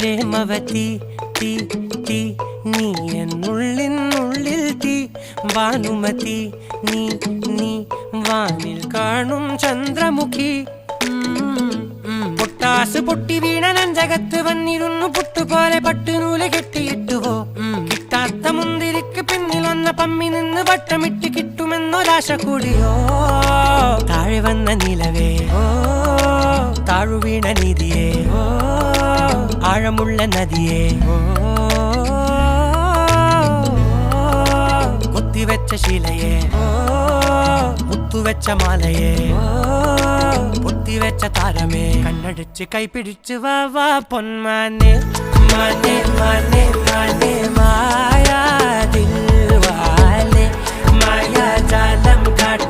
പ്രേമവതി തീ തീ നീ എന്നുള്ളിൽ തീ ഭാനുമതി നീ നീ വാനിൽ കാണും ചന്ദ്രമുഖി പൊട്ടാസ് പൊട്ടി വീണ നെഞ്ചകത്ത് വന്നിരുന്നു പുട്ടുപോലെ പട്ടുനൂല് കെട്ടിയിട്ടുവോ കിട്ടാത്ത മുന്തിരിക്ക് പിന്നിൽ വന്ന പമ്മി നിന്ന് വട്ടമിട്ട് കിട്ടുമെന്നൊരാശ കൂടിയോ താഴെ വന്ന നിലവേ താഴു വീണ നിധിയേ ആഴമുള്ള നദിയേ കൊത്തിവെച്ച ശിലയേ മുത്തുവെച്ച മാലയേ പൊത്തിവെച്ച താരമേ കണ്ണടിച്ച് കൈപിടിച്ച് വാ വാ പൊന്മാനെ മാനെ മാനെ മാനെ മായാ ദിൽവാലെ മായാജാലം കാട്ടി